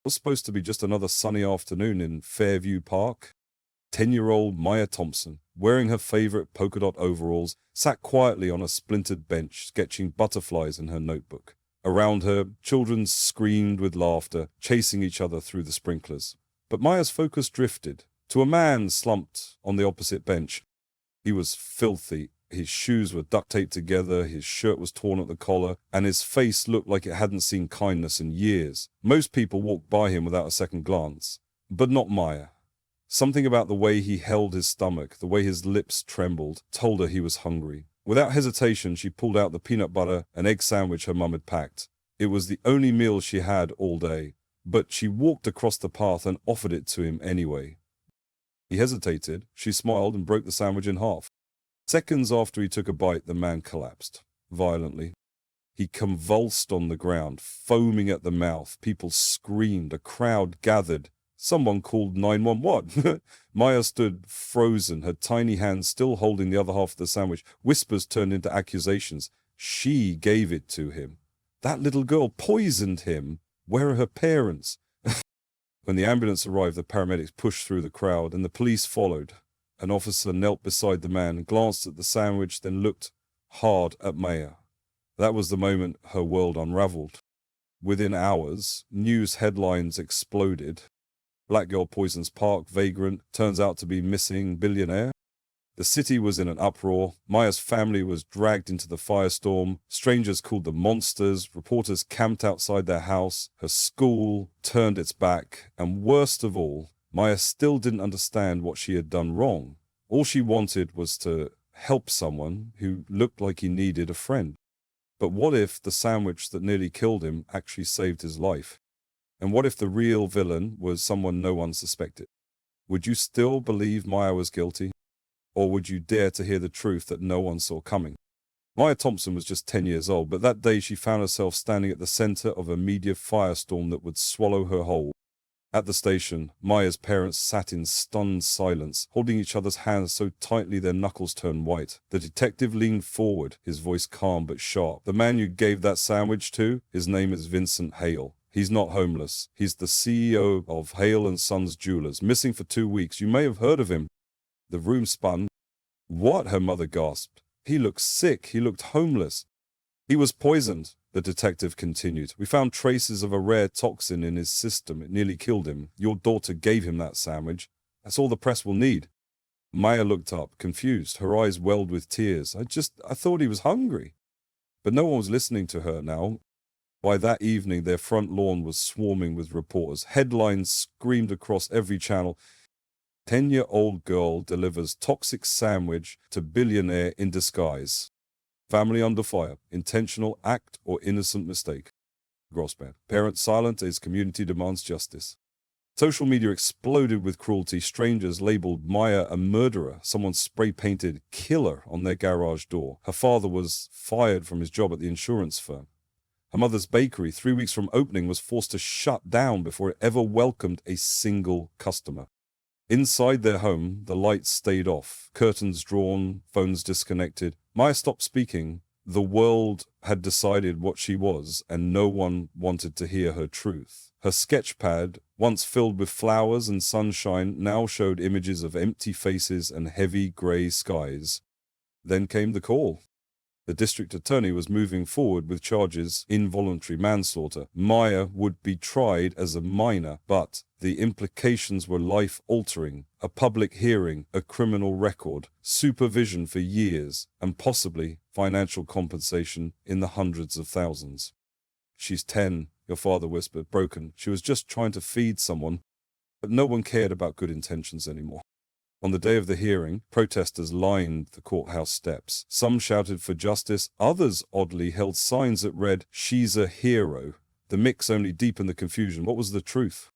Was supposed to be just another sunny afternoon in Fairview Park. 10-year-old Maya Thompson, wearing her favorite polka dot overalls, sat quietly on a splintered bench, sketching butterflies in her notebook. Around her, children screamed with laughter, chasing each other through the sprinklers. But Maya's focus drifted to a man slumped on the opposite bench. He was filthy. His shoes were duct taped together, his shirt was torn at the collar, and his face looked like it hadn't seen kindness in years. Most people walked by him without a second glance, but not Maya. Something about the way he held his stomach, the way his lips trembled, told her he was hungry. Without hesitation, she pulled out the peanut butter and egg sandwich her mum had packed. It was the only meal she had all day, but she walked across the path and offered it to him anyway. He hesitated. She smiled and broke the sandwich in half. Seconds after he took a bite, the man collapsed violently. He convulsed on the ground, foaming at the mouth. People screamed. A crowd gathered. Someone called 911. Maya stood frozen, her tiny hands still holding the other half of the sandwich. Whispers turned into accusations. She gave it to him. That little girl poisoned him. Where are her parents? When the ambulance arrived, the paramedics pushed through the crowd, and the police followed. An officer knelt beside the man, glanced at the sandwich, then looked hard at Maya. That was the moment her world unraveled. Within hours, news headlines exploded. Black girl poisons park, vagrant, turns out to be missing billionaire. The city was in an uproar. Maya's family was dragged into the firestorm. Strangers called them monsters. Reporters camped outside their house. Her school turned its back. And worst of all, Maya still didn't understand what she had done wrong. All she wanted was to help someone who looked like he needed a friend. But what if the sandwich that nearly killed him actually saved his life? And what if the real villain was someone no one suspected? Would you still believe Maya was guilty? Or would you dare to hear the truth that no one saw coming? Maya Thompson was just 10 years old, but that day she found herself standing at the center of a media firestorm that would swallow her whole. At the station, Maya's parents sat in stunned silence, holding each other's hands so tightly their knuckles turned white. The detective leaned forward, his voice calm but sharp. The man you gave that sandwich to, his name is Vincent Hale. He's not homeless. He's the CEO of Hale & Sons Jewelers, missing for 2 weeks. You may have heard of him. The room spun. What? Her mother gasped. He looked sick. He looked homeless. He was poisoned, the detective continued. We found traces of a rare toxin in his system. It nearly killed him. Your daughter gave him that sandwich. That's all the press will need. Maya looked up, confused. Her eyes welled with tears. I thought he was hungry. But no one was listening to her now. By that evening, their front lawn was swarming with reporters. Headlines screamed across every channel. 10-year-old girl delivers toxic sandwich to billionaire in disguise. Family under fire. Intentional act or innocent mistake. Grossman. Parent silent as community demands justice. Social media exploded with cruelty. Strangers labeled Maya a murderer. Someone spray-painted killer on their garage door. Her father was fired from his job at the insurance firm. Her mother's bakery, 3 weeks from opening, was forced to shut down before it ever welcomed a single customer. Inside their home, the lights stayed off, curtains drawn, phones disconnected. Maya stopped speaking. The world had decided what she was, and no one wanted to hear her truth. Her sketch pad, once filled with flowers and sunshine, now showed images of empty faces and heavy grey skies. Then came the call. The district attorney was moving forward with charges involuntary manslaughter. Maya would be tried as a minor, but the implications were life-altering. A public hearing, a criminal record, supervision for years, and possibly financial compensation in the hundreds of thousands. She's 10, your father whispered, broken. She was just trying to feed someone, but no one cared about good intentions anymore. On the day of the hearing, protesters lined the courthouse steps. Some shouted for justice, others oddly held signs that read, "She's a hero." The mix only deepened the confusion. What was the truth?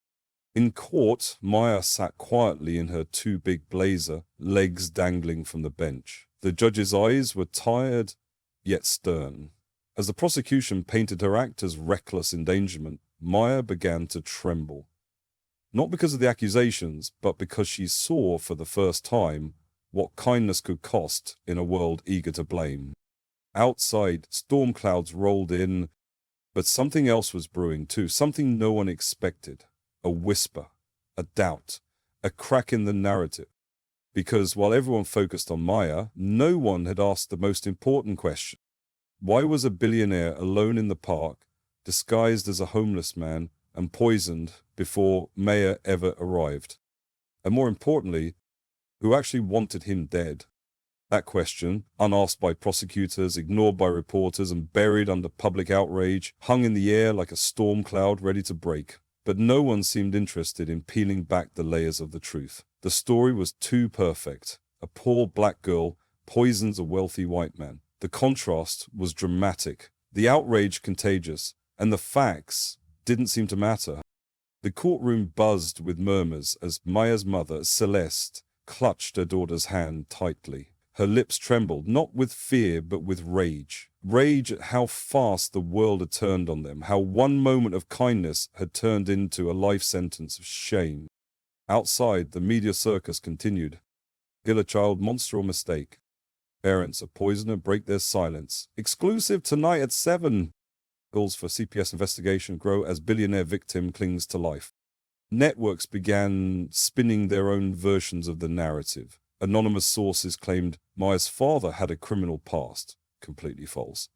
In court, Maya sat quietly in her too big blazer, legs dangling from the bench. The judge's eyes were tired, yet stern. As the prosecution painted her act as reckless endangerment, Maya began to tremble. Not because of the accusations, but because she saw for the first time what kindness could cost in a world eager to blame. Outside, storm clouds rolled in, but something else was brewing too, something no one expected. a whisper, a doubt, a crack in the narrative. Because while everyone focused on Maya, no one had asked the most important question. Why was a billionaire alone in the park, disguised as a homeless man, and poisoned before Maya ever arrived? And more importantly, who actually wanted him dead? That question, unasked by prosecutors, ignored by reporters, and buried under public outrage, hung in the air like a storm cloud ready to break. But no one seemed interested in peeling back the layers of the truth. The story was too perfect. A poor black girl poisons a wealthy white man. The contrast was dramatic, the outrage contagious, and the facts didn't seem to matter. The courtroom buzzed with murmurs as Maya's mother, Celeste, clutched her daughter's hand tightly. Her lips trembled, not with fear, but with rage. Rage at how fast the world had turned on them, how one moment of kindness had turned into a life sentence of shame. Outside, the media circus continued. Kill a child, monster or mistake. Parents of poisoner break their silence. Exclusive tonight at 7. Calls for CPS investigation grow as billionaire victim clings to life. Networks began spinning their own versions of the narrative. Anonymous sources claimed Maya's father had a criminal past. Completely false.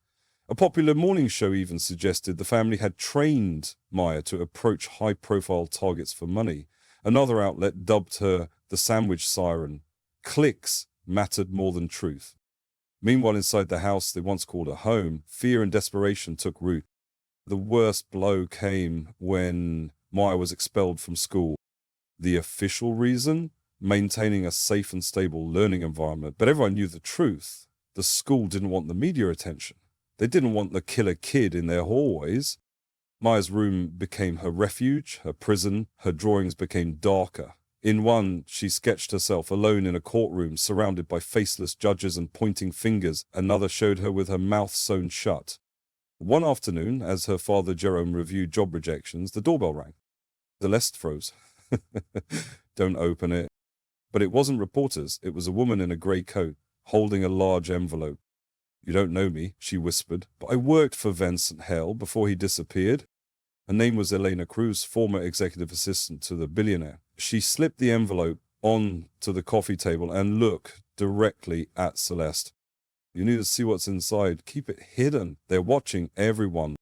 A popular morning show even suggested the family had trained Maya to approach high-profile targets for money. Another outlet dubbed her the sandwich siren. Clicks mattered more than truth. Meanwhile, inside the house they once called a home, fear and desperation took root. The worst blow came when Maya was expelled from school. The official reason? Maintaining a safe and stable learning environment. But everyone knew the truth. The school didn't want the media attention. They didn't want the killer kid in their hallways. Maya's room became her refuge, her prison. Her drawings became darker. In one, she sketched herself alone in a courtroom, surrounded by faceless judges and pointing fingers. Another showed her with her mouth sewn shut. One afternoon, as her father Jerome reviewed job rejections, the doorbell rang. Celeste froze. Don't open it. But it wasn't reporters. It was a woman in a grey coat, holding a large envelope. You don't know me, she whispered, but I worked for Vincent Hale before he disappeared. Her name was Elena Cruz, former executive assistant to the billionaire. She slipped the envelope onto the coffee table and looked directly at Celeste. You need to see what's inside. Keep it hidden. They're watching everyone.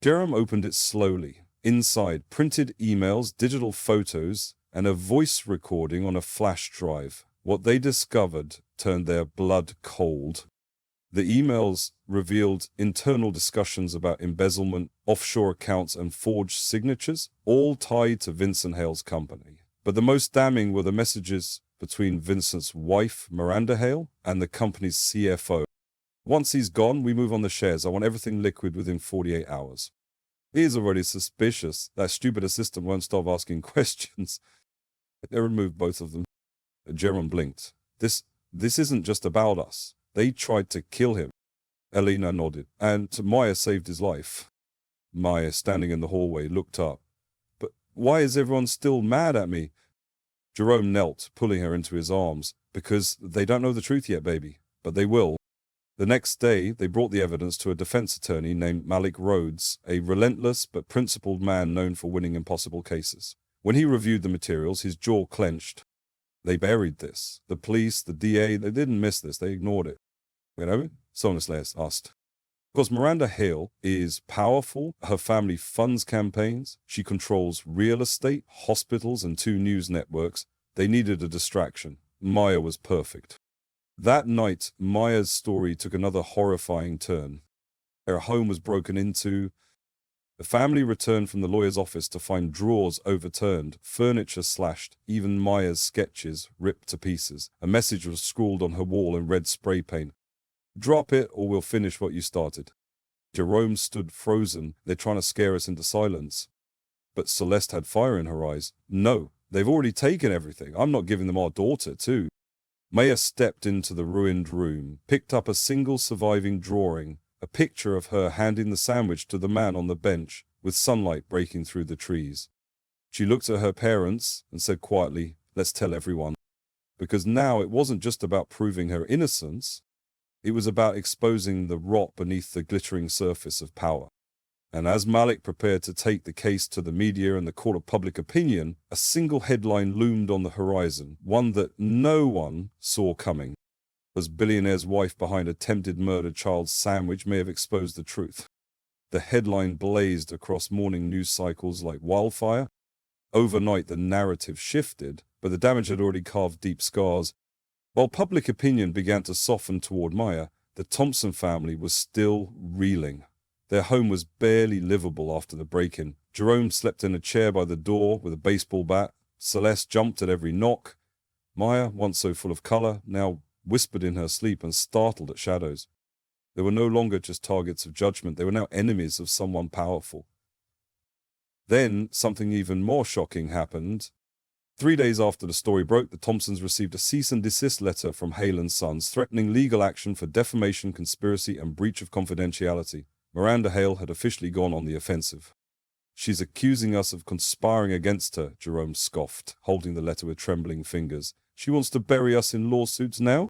Jerome opened it slowly. Inside, printed emails, digital photos, and a voice recording on a flash drive. What they discovered turned their blood cold. The emails revealed internal discussions about embezzlement, offshore accounts, and forged signatures, all tied to Vincent Hale's company. But the most damning were the messages between Vincent's wife, Miranda Hale, and the company's CFO. Once he's gone, we move on the shares. I want everything liquid within 48 hours. He is already suspicious. That stupid assistant won't stop asking questions. They removed both of them. Jerome blinked. This isn't just about us. They tried to kill him. Elena nodded. And Maya saved his life. Maya, standing in the hallway, looked up. But why is everyone still mad at me? Jerome knelt, pulling her into his arms. Because they don't know the truth yet, baby. But they will. The next day, they brought the evidence to a defense attorney named Malik Rhodes, a relentless but principled man known for winning impossible cases. When he reviewed the materials, his jaw clenched. They buried this. The police, the DA, they didn't miss this. They ignored it. You know? Sonisles asked. Of course, Miranda Hale is powerful. Her family funds campaigns. She controls real estate, hospitals, and 2 news networks. They needed a distraction. Maya was perfect. That night, Maya's story took another horrifying turn. Her home was broken into. The family returned from the lawyer's office to find drawers overturned, furniture slashed, even Maya's sketches ripped to pieces. A message was scrawled on her wall in red spray paint. Drop it or we'll finish what you started. Jerome stood frozen. They're trying to scare us into silence. But Celeste had fire in her eyes. No, they've already taken everything. I'm not giving them our daughter, too. Maya stepped into the ruined room, picked up a single surviving drawing, a picture of her handing the sandwich to the man on the bench, with sunlight breaking through the trees. She looked at her parents and said quietly, let's tell everyone. Because now it wasn't just about proving her innocence, it was about exposing the rot beneath the glittering surface of power. And as Malik prepared to take the case to the media and the court of public opinion, a single headline loomed on the horizon, one that no one saw coming. As billionaire's wife behind attempted murder child's sandwich may have exposed the truth. The headline blazed across morning news cycles like wildfire. Overnight, the narrative shifted, but the damage had already carved deep scars. While public opinion began to soften toward Maya, the Thompson family was still reeling. Their home was barely livable after the break-in. Jerome slept in a chair by the door with a baseball bat. Celeste jumped at every knock. Maya, once so full of color, now whispered in her sleep and startled at shadows. They were no longer just targets of judgment. They were now enemies of someone powerful. Then something even more shocking happened. 3 days after the story broke, the Thompsons received a cease and desist letter from Hale & Sons threatening legal action for defamation, conspiracy, and breach of confidentiality. Miranda Hale had officially gone on the offensive. "She's accusing us of conspiring against her," Jerome scoffed, holding the letter with trembling fingers. "She wants to bury us in lawsuits now?"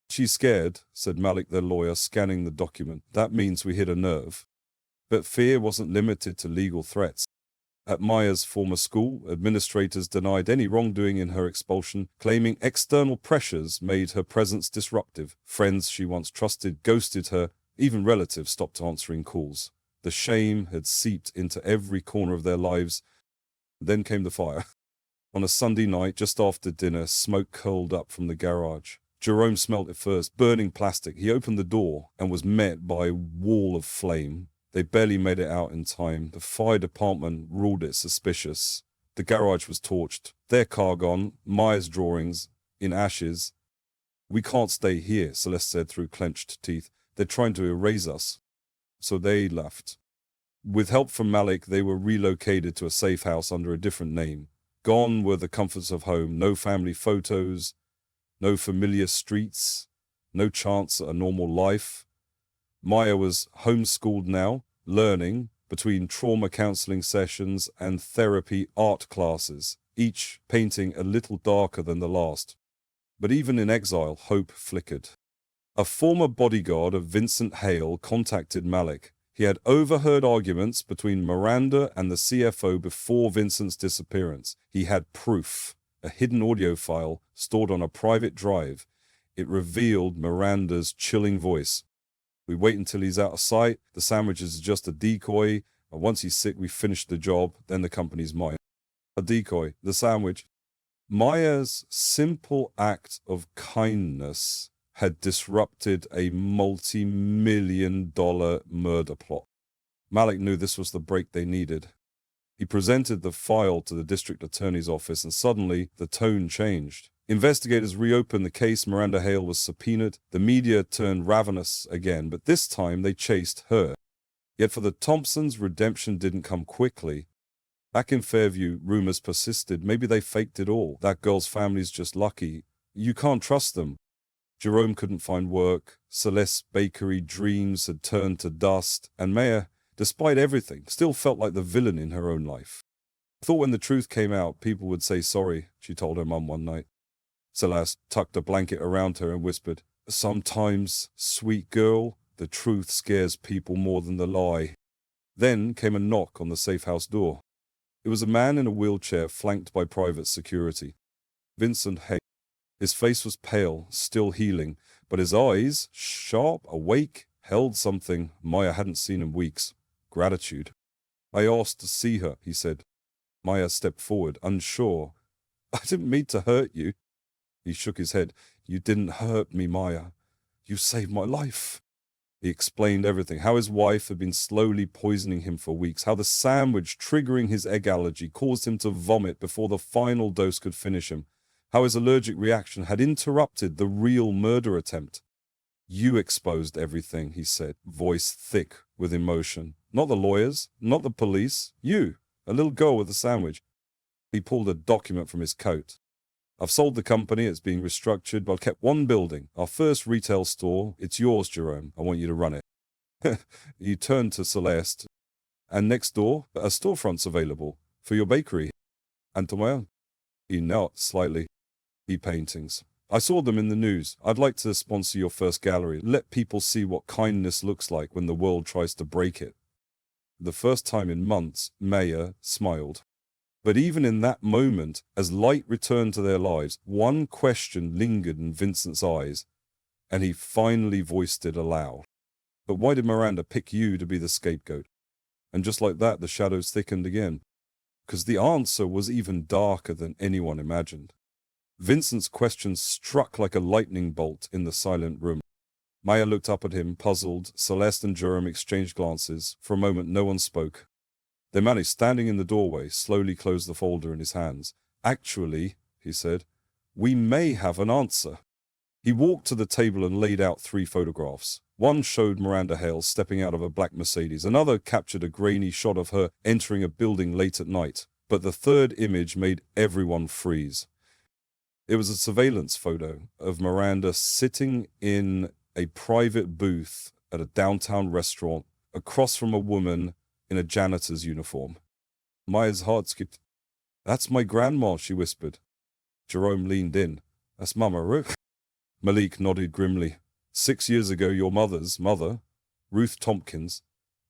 "She's scared," said Malik, their lawyer, scanning the document. "That means we hit a nerve." But fear wasn't limited to legal threats. At Maya's former school, administrators denied any wrongdoing in her expulsion, claiming external pressures made her presence disruptive. Friends she once trusted ghosted her. Even relatives stopped answering calls. The shame had seeped into every corner of their lives. Then came the fire. On a Sunday night, just after dinner, smoke curled up from the garage. Jerome smelled it first, burning plastic. He opened the door and was met by a wall of flame. They barely made it out in time. The fire department ruled it suspicious. The garage was torched. Their car gone. Maya's drawings in ashes. "We can't stay here," Celeste said through clenched teeth. "They're trying to erase us." So they left. With help from Malik, they were relocated to a safe house under a different name. Gone were the comforts of home, no family photos, no familiar streets, no chance at a normal life. Maya was homeschooled now, learning between trauma counseling sessions and therapy art classes, each painting a little darker than the last. But even in exile, hope flickered. A former bodyguard of Vincent Hale contacted Malik. He had overheard arguments between Miranda and the CFO before Vincent's disappearance. He had proof, a hidden audio file stored on a private drive. It revealed Miranda's chilling voice. "We wait until he's out of sight. The sandwich is just a decoy. And once he's sick, we finish the job. Then the company's mine." A decoy, the sandwich. Maya's simple act of kindness had disrupted a multi-million-dollar murder plot. Malik knew this was the break they needed. He presented the file to the district attorney's office, and suddenly the tone changed. Investigators reopened the case. Miranda Hale was subpoenaed. The media turned ravenous again, but this time they chased her. Yet for the Thompsons, redemption didn't come quickly. Back in Fairview, rumors persisted. Maybe they faked it all. That girl's family's just lucky. You can't trust them. Jerome couldn't find work. Celeste's bakery dreams had turned to dust. And Maya, despite everything, still felt like the villain in her own life. "I thought when the truth came out, people would say sorry," she told her mum one night. Celeste tucked a blanket around her and whispered, "Sometimes, sweet girl, the truth scares people more than the lie." Then came a knock on the safe house door. It was a man in a wheelchair flanked by private security. Vincent Hay. His face was pale, still healing, but his eyes, sharp, awake, held something Maya hadn't seen in weeks. Gratitude. "I asked to see her," he said. Maya stepped forward, unsure. "I didn't mean to hurt you." He shook his head. "You didn't hurt me, Maya. You saved my life." He explained everything, how his wife had been slowly poisoning him for weeks, how the sandwich triggering his egg allergy caused him to vomit before the final dose could finish him, how his allergic reaction had interrupted the real murder attempt. "You exposed everything," he said, voice thick with emotion. "Not the lawyers, not the police. You, a little girl with a sandwich." He pulled a document from his coat. "I've sold the company. It's being restructured, but I've kept one building, our first retail store. It's yours, Jerome. I want you to run it." He turned to Celeste. "And next door, a storefront's available for your bakery." "And to my own." He knelt slightly. "E-paintings. I saw them in the news. I'd like to sponsor your first gallery. Let people see what kindness looks like when the world tries to break it." the first time in months, Maya smiled. But even in that moment, as light returned to their lives, one question lingered in Vincent's eyes, and he finally voiced it aloud. But why did Miranda pick you to be the scapegoat? And just like that, the shadows thickened again. Because the answer was even darker than anyone imagined. Vincent's question struck like a lightning bolt in the silent room. Maya looked up at him, puzzled. Celeste and Jerome exchanged glances. For a moment, no one spoke. Then Manny, standing in the doorway, slowly closed the folder in his hands. Actually, he said, we may have an answer. He walked to the table and laid out 3 photographs. One showed Miranda Hale stepping out of a black Mercedes. Another captured a grainy shot of her entering a building late at night. But the third image made everyone freeze. It was a surveillance photo of Miranda sitting in a private booth at a downtown restaurant across from a woman in a janitor's uniform. Maya's heart skipped. That's my grandma, she whispered. Jerome leaned in. That's Mama Ruth. Malik nodded grimly. 6 years ago, your mother's mother, Ruth Tompkins,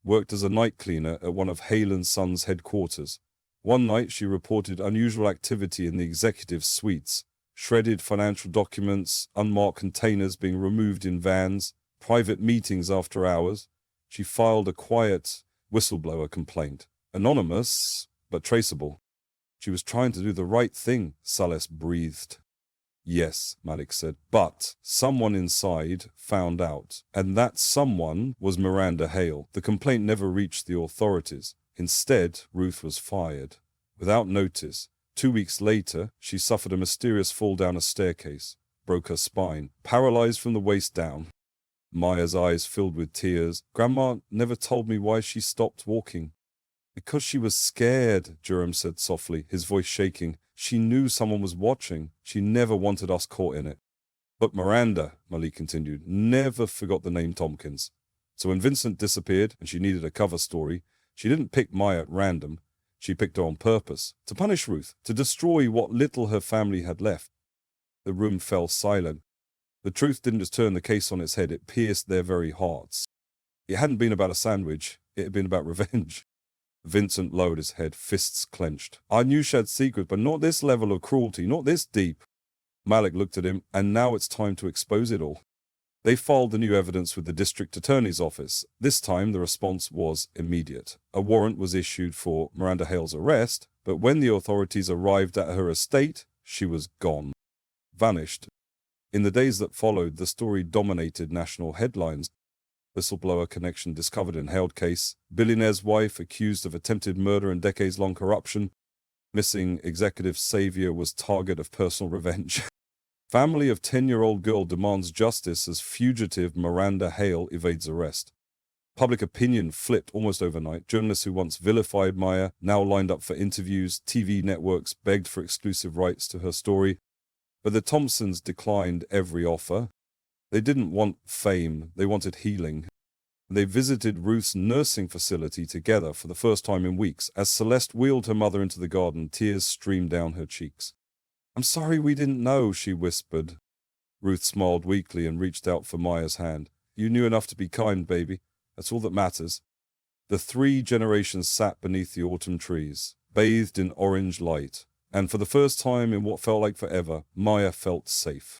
worked as a night cleaner at one of Hale and Sons' headquarters. One night, she reported unusual activity in the executive suites. Shredded financial documents, unmarked containers being removed in vans, private meetings after hours. She filed a quiet whistleblower complaint. Anonymous, but traceable. She was trying to do the right thing, Celeste breathed. Yes, Malik said, but someone inside found out, and that someone was Miranda Hale. The complaint never reached the authorities. Instead, Ruth was fired. Without notice. 2 weeks later, she suffered a mysterious fall down a staircase, broke her spine, paralyzed from the waist down. Maya's eyes filled with tears. Grandma never told me why she stopped walking. Because she was scared, Jerome said softly, his voice shaking. She knew someone was watching. She never wanted us caught in it. But Miranda, Malik continued, never forgot the name Tompkins. So when Vincent disappeared and she needed a cover story, she didn't pick Maya at random. She picked her on purpose, to punish Ruth, to destroy what little her family had left. The room fell silent. The truth didn't just turn the case on its head, it pierced their very hearts. It hadn't been about a sandwich, it had been about revenge. Vincent lowered his head, fists clenched. I knew she had secrets, but not this level of cruelty, not this deep. Malik looked at him, and now it's time to expose it all. They filed the new evidence with the district attorney's office. This time, the response was immediate. A warrant was issued for Miranda Hale's arrest, but when the authorities arrived at her estate, she was gone. Vanished. In the days that followed, the story dominated national headlines. Whistleblower connection discovered in Hale case, billionaire's wife accused of attempted murder and decades-long corruption, missing executive savior was target of personal revenge. Family of 10-year-old girl demands justice as fugitive Miranda Hale evades arrest. Public opinion flipped almost overnight. Journalists who once vilified Maya now lined up for interviews. TV networks begged for exclusive rights to her story. But the Thompsons declined every offer. They didn't want fame, they wanted healing. They visited Ruth's nursing facility together for the first time in weeks. As Celeste wheeled her mother into the garden, tears streamed down her cheeks. I'm sorry we didn't know, she whispered. Ruth smiled weakly and reached out for Maya's hand. You knew enough to be kind, baby. That's all that matters. The 3 generations sat beneath the autumn trees, bathed in orange light, and for the first time in what felt like forever, Maya felt safe.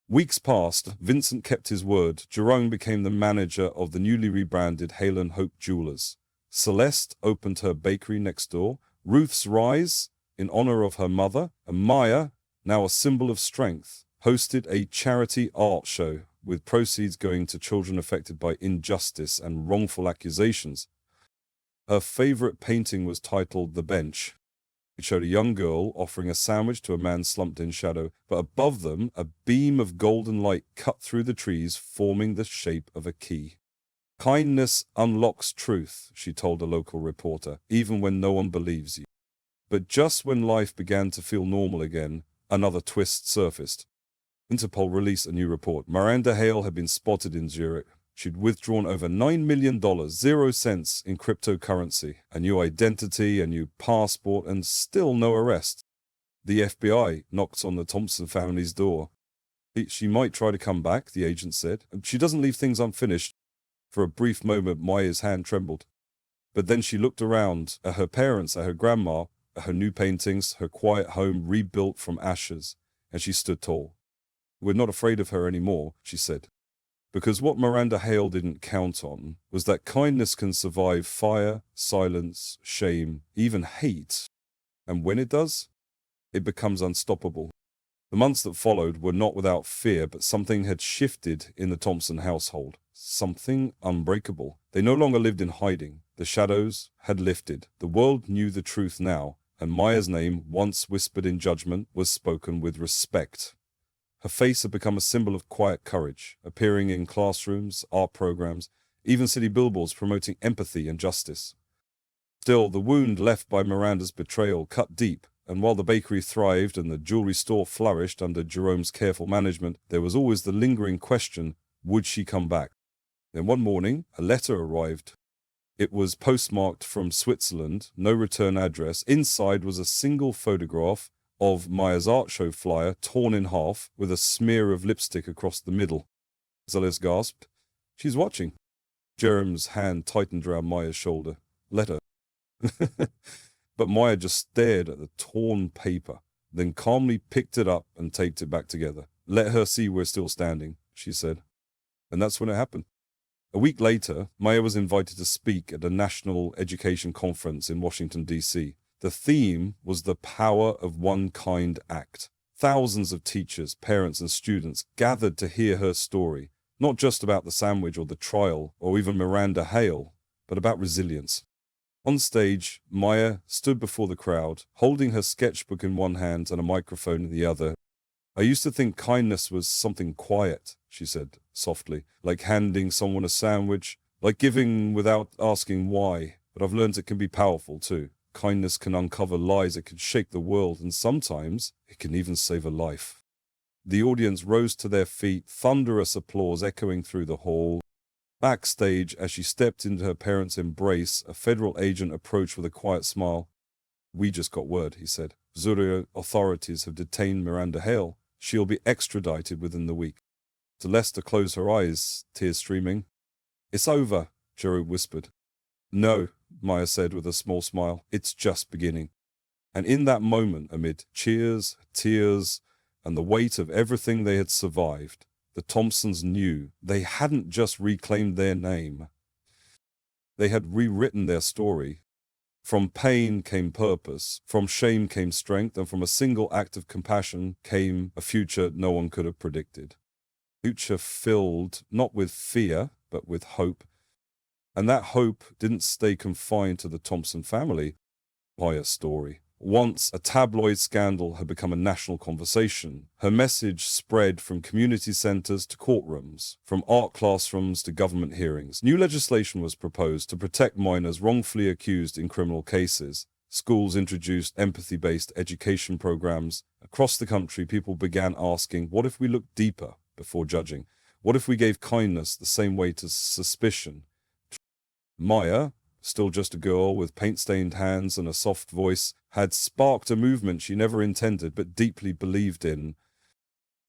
Weeks passed. Vincent kept his word. Jerome became the manager of the newly rebranded Hale & Hope Jewelers. Celeste opened her bakery next door. Ruth's rise, in honor of her mother, and Maya, now a symbol of strength, hosted a charity art show with proceeds going to children affected by injustice and wrongful accusations. Her favorite painting was titled The Bench. It showed a young girl offering a sandwich to a man slumped in shadow, but above them, a beam of golden light cut through the trees, forming the shape of a key. Kindness unlocks truth, she told a local reporter, even when no one believes you. But just when life began to feel normal again, another twist surfaced. Interpol released a new report. Miranda Hale had been spotted in Zurich. She'd withdrawn over $9 million, 0 cents in cryptocurrency, a new identity, a new passport, and still no arrest. The FBI knocked on the Thompson family's door. She might try to come back, the agent said. She doesn't leave things unfinished. For a brief moment, Maya's hand trembled. But then she looked around at her parents, at her grandma, at her new paintings, her quiet home rebuilt from ashes, and she stood tall. "We're not afraid of her anymore," she said. Because what Miranda Hale didn't count on was that kindness can survive fire, silence, shame, even hate. And when it does, it becomes unstoppable. The months that followed were not without fear, but something had shifted in the Thompson household. Something unbreakable. They no longer lived in hiding. The shadows had lifted. The world knew the truth now, and Maya's name, once whispered in judgment, was spoken with respect. Her face had become a symbol of quiet courage, appearing in classrooms, art programs, even city billboards promoting empathy and justice. Still, the wound left by Miranda's betrayal cut deep, and while the bakery thrived and the jewelry store flourished under Jerome's careful management, there was always the lingering question, would she come back? Then one morning, a letter arrived. It was postmarked from Switzerland, no return address. Inside was a single photograph of Maya's art show flyer torn in half with a smear of lipstick across the middle. Zellis gasped. "She's watching." Jerome's hand tightened around Maya's shoulder. "Let her." But Maya just stared at the torn paper, then calmly picked it up and taped it back together. "Let her see we're still standing," she said. And that's when it happened. A week later, Maya was invited to speak at a national education conference in Washington, D.C. The theme was the power of one kind act. Thousands of teachers, parents, and students gathered to hear her story, not just about the sandwich or the trial or even Miranda Hale, but about resilience. On stage, Maya stood before the crowd, holding her sketchbook in one hand and a microphone in the other. "I used to think kindness was something quiet," she said softly, "like handing someone a sandwich, like giving without asking why. But I've learned it can be powerful too. Kindness can uncover lies, it can shake the world, and sometimes it can even save a life." The audience rose to their feet, thunderous applause echoing through the hall. Backstage, as she stepped into her parents' embrace, a federal agent approached with a quiet smile. "We just got word," he said. "Zurich authorities have detained Miranda Hale. She'll be extradited within the week." Celeste closed her eyes, tears streaming. "It's over," Jerome whispered. "No," Maya said with a small smile. "It's just beginning." And in that moment, amid cheers, tears, and the weight of everything they had survived, the Thompsons knew they hadn't just reclaimed their name. They had rewritten their story. From pain came purpose, from shame came strength, and from a single act of compassion came a future no one could have predicted. Future filled not with fear, but with hope. And that hope didn't stay confined to the Thompson family. Maya's story. Once a tabloid scandal had become a national conversation, her message spread from community centers to courtrooms, from art classrooms to government hearings. New legislation was proposed to protect minors wrongfully accused in criminal cases. Schools introduced empathy-based education programs. Across the country, people began asking, what if we looked deeper before judging? What if we gave kindness the same weight as suspicion? Maya, still just a girl with paint-stained hands and a soft voice, had sparked a movement she never intended but deeply believed in.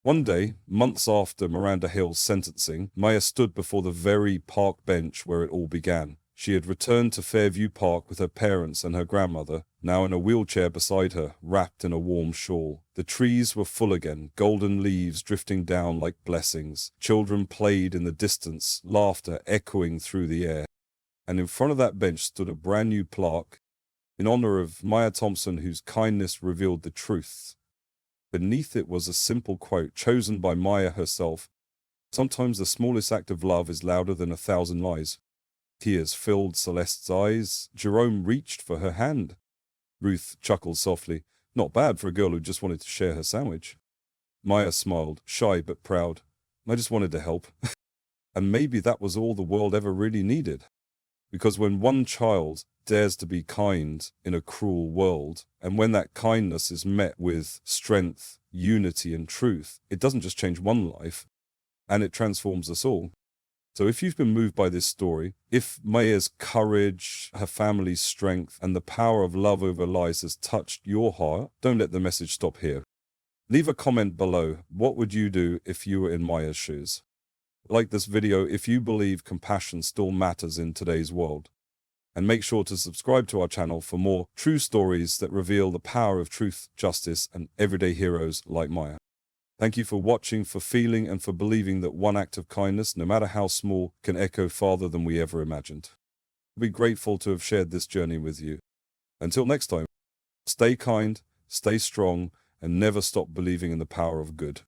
One day, months after Miranda Hale's sentencing, Maya stood before the very park bench where it all began. She had returned to Fairview Park with her parents and her grandmother, now in a wheelchair beside her, wrapped in a warm shawl. The trees were full again, golden leaves drifting down like blessings. Children played in the distance, laughter echoing through the air. And in front of that bench stood a brand new plaque in honor of Maya Thompson, whose kindness revealed the truth. Beneath it was a simple quote chosen by Maya herself. "Sometimes the smallest act of love is louder than 1,000 lies." Tears filled Celeste's eyes. Jerome reached for her hand. Ruth chuckled softly. Not bad for a girl who just wanted to share her sandwich. Maya smiled, shy but proud. "I just wanted to help." And maybe that was all the world ever really needed. Because when one child dares to be kind in a cruel world, and when that kindness is met with strength, unity, and truth, it doesn't just change one life, and it transforms us all. So if you've been moved by this story, if Maya's courage, her family's strength, and the power of love over lies has touched your heart, don't let the message stop here. Leave a comment below. What would you do if you were in Maya's shoes? Like this video if you believe compassion still matters in today's world. And make sure to subscribe to our channel for more true stories that reveal the power of truth, justice, and everyday heroes like Maya. Thank you for watching, for feeling, and for believing that one act of kindness, no matter how small, can echo farther than we ever imagined. We're grateful to have shared this journey with you. Until next time, stay kind, stay strong, and never stop believing in the power of good.